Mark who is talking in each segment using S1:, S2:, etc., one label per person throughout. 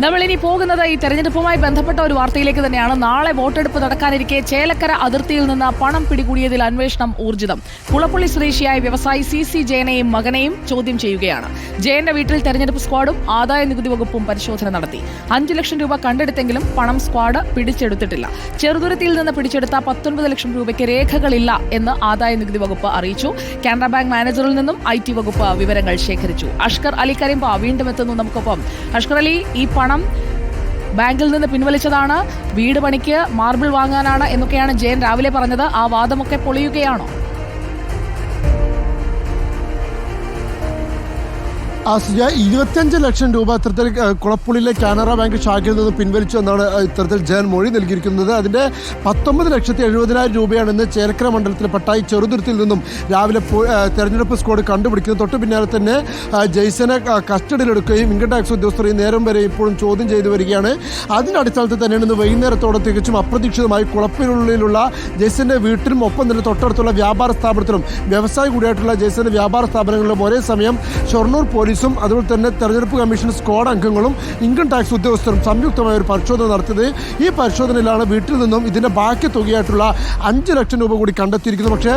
S1: നമ്മളിനി പോകുന്നത് ഈ തെരഞ്ഞെടുപ്പുമായി ബന്ധപ്പെട്ട ഒരു വാർത്തയിലേക്ക് തന്നെയാണ്. നാളെ വോട്ടെടുപ്പ് നടക്കാനിരിക്കെ ചേലക്കര അതിർത്തിയിൽ നിന്ന് പണം പിടികൂടിയതിൽ അന്വേഷണം ഊർജിതം. കുളപ്പള്ളി സ്വദേശിയായ വ്യവസായി CC ജയനെയും മകനെയും ചോദ്യം ചെയ്യുകയാണ്. ജയന്റെ വീട്ടിൽ തെരഞ്ഞെടുപ്പ് സ്ക്വാഡും ആദായ നികുതി വകുപ്പും പരിശോധന നടത്തി. 5 ലക്ഷം രൂപ കണ്ടെടുത്തെങ്കിലും പണം സ്ക്വാഡ് പിടിച്ചെടുത്തിട്ടില്ല. ചെറുതുരുത്തിയിൽ നിന്ന് പിടിച്ചെടുത്ത 19 ലക്ഷം രൂപയ്ക്ക് രേഖകളില്ല എന്ന് ആദായ നികുതി വകുപ്പ് അറിയിച്ചു. കാനറ ബാങ്ക് മാനേജറിൽ നിന്നും IT വകുപ്പ് വിവരങ്ങൾ ശേഖരിച്ചു. അഷ്കർ അലി കരിമ്പ വീണ്ടും എത്തുന്നു നമുക്കൊപ്പം. അഷ്കർ അലി, ഈ പണം ബാങ്കിൽ നിന്ന് പിൻവലിച്ചതാണ്, വീട് പണിക്ക് മാർബിൾ വാങ്ങാനാണ് എന്നൊക്കെയാണ് ജയൻ രാവിലെ പറഞ്ഞത്. ആ വാദമൊക്കെ പൊളിയുകയാണോ?
S2: സുജ, 25 ലക്ഷം രൂപ ഇത്തരത്തിൽ കുളപ്പുള്ളിയിലെ കാനറ ബാങ്ക് ശാഖയിൽ നിന്ന് പിൻവലിച്ചു എന്നാണ് ഇത്തരത്തിൽ ജയൻ മൊഴി നൽകിയിരിക്കുന്നത്. അതിന്റെ 19,70,000 രൂപയാണെന്ന് ചേലക്കര മണ്ഡലത്തിലെ പട്ടായി ചെറുതുരുത്തിൽ നിന്നും രാവിലെ തെരഞ്ഞെടുപ്പ് സ്ക്വാഡ് കണ്ടുപിടിക്കുന്നത്. തൊട്ട് പിന്നാലെ തന്നെ ജെയ്സനെ കസ്റ്റഡിയിലെടുക്കുകയും ഇൻകം ടാക്സ് ഉദ്യോഗസ്ഥർ ഈ നേരം വരെ ഇപ്പോഴും ചോദ്യം ചെയ്തു വരികയാണ്. അതിന്റെ അടിസ്ഥാനത്തിൽ തന്നെയാണ് ഇന്ന് വൈകുന്നേരത്തോടെ തികച്ചും അപ്രതീക്ഷിതമായി കുളപ്പിനുള്ളിലുള്ള ജെയ്സന്റെ വീട്ടിലും ഒപ്പം തന്നെ തൊട്ടടുത്തുള്ള വ്യാപാര സ്ഥാപനത്തിലും വ്യവസായി കൂടിയായിട്ടുള്ള ജെയ്സന്റെ വ്യാപാര സ്ഥാപനങ്ങളിലും ഒരേ സമയം ഷൊർണൂർ പോലീസും അതുപോലെ തന്നെ തെരഞ്ഞെടുപ്പ് കമ്മീഷൻ സ്ക്വാഡ് അംഗങ്ങളും ഇൻകം ടാക്സ് ഉദ്യോഗസ്ഥരും സംയുക്തമായ ഒരു പരിശോധന നടത്തിയത്. ഈ പരിശോധനയിലാണ് വീട്ടിൽ നിന്നും ഇതിന്റെ ബാക്കി തുകയായിട്ടുള്ള 5 ലക്ഷം രൂപ കൂടി കണ്ടെത്തിയിരിക്കുന്നത്. പക്ഷേ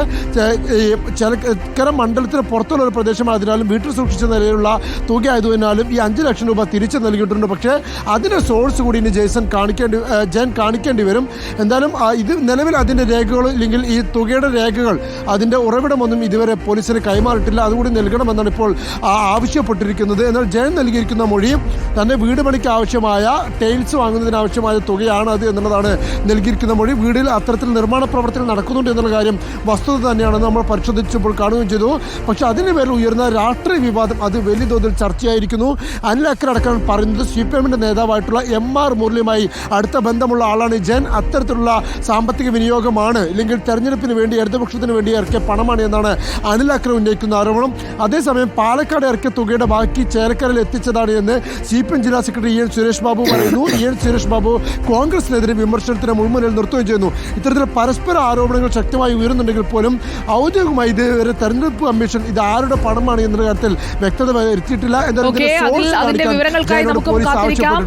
S2: ചേലക്കര മണ്ഡലത്തിന് പുറത്തുള്ള ഒരു പ്രദേശമായതിനാലും വീട്ടിൽ സൂക്ഷിച്ച നിലയിലുള്ള തുക ആയതിനാലും ഈ 5 ലക്ഷം രൂപ തിരിച്ചു നൽകിയിട്ടുണ്ട്. പക്ഷേ അതിന്റെ സോഴ്സ് കൂടി ഇനി ജയൻ കാണിക്കേണ്ടി വരും. എന്തായാലും ഇത് നിലവിൽ അതിന്റെ രേഖകൾ ഇല്ലെങ്കിൽ ഈ തുകയുടെ രേഖകൾ അതിന്റെ ഉറവിടമൊന്നും ഇതുവരെ പോലീസിന് കൈമാറിയിട്ടില്ല. അതുകൂടി നൽകണമെന്നാണ് ഇപ്പോൾ ആവശ്യപ്പെട്ടിരിക്കുന്നത്. എന്നാൽ ജയൻ നൽകിയിരിക്കുന്ന മൊഴിയും തന്റെ വീട് പണിക്ക് ആവശ്യമായ ടൈൽസ് വാങ്ങുന്നതിന് ആവശ്യമായ തുകയാണ് അത് എന്നുള്ളതാണ് നൽകിയിരിക്കുന്ന മൊഴി. വീടിൽ അത്തരത്തിൽ നിർമ്മാണ പ്രവർത്തനം നടക്കുന്നുണ്ട് എന്നുള്ള കാര്യം വസ്തുത തന്നെയാണെന്ന് നമ്മൾ പരിശോധിച്ചപ്പോൾ കാണുകയും ചെയ്തു. പക്ഷേ അതിന് പേരിൽ ഉയർന്ന രാഷ്ട്രീയ വിവാദം അത് വലിയ തോതിൽ ചർച്ചയായിരിക്കുന്നു. അനിൽ അക്കരെ അടക്കം പറയുന്നത് CPM-ന്റെ നേതാവായിട്ടുള്ള MR മുരളിയുമായി അടുത്ത ബന്ധമുള്ള ആളാണ് ജയൻ. അത്തരത്തിലുള്ള സാമ്പത്തിക വിനിയോഗമാണ് ഇല്ലെങ്കിൽ തെരഞ്ഞെടുപ്പിന് വേണ്ടി ഇടതുപക്ഷത്തിന് വേണ്ടി ഇറക്കിയ പണമാണ് എന്നാണ് അനിൽ അക്കരെ ഉന്നയിക്കുന്ന ആരോപണം. അതേസമയം പാലക്കാട് ഇറക്കിയ തുകയുടെ ബാക്കി ചേലക്കരയിൽ എത്തിച്ചതാണ് എന്ന് CPM ജില്ലാ സെക്രട്ടറി EN സുരേഷ് ബാബു പറയുന്നു. EN സുരേഷ് ബാബു കോൺഗ്രസിനെതിരെ വിമർശനത്തിന് മുൾമുനയിൽ നിർത്തുകയും ചെയ്യുന്നു. ഇത്തരത്തിൽ പരസ്പര ആരോപണങ്ങൾ ശക്തമായി ഉയരുന്നുണ്ടെങ്കിൽ പോലും ഔദ്യോഗികമായി ഇതുവരെ തെരഞ്ഞെടുപ്പ് കമ്മീഷൻ ഇത് ആരുടെ പണമാണ് എന്ന കാര്യത്തിൽ വ്യക്തത വരുത്തിയിട്ടില്ല.
S1: അതിന്റെ വിവരങ്ങൾക്കായി നമുക്ക് കാത്തിരിക്കാം.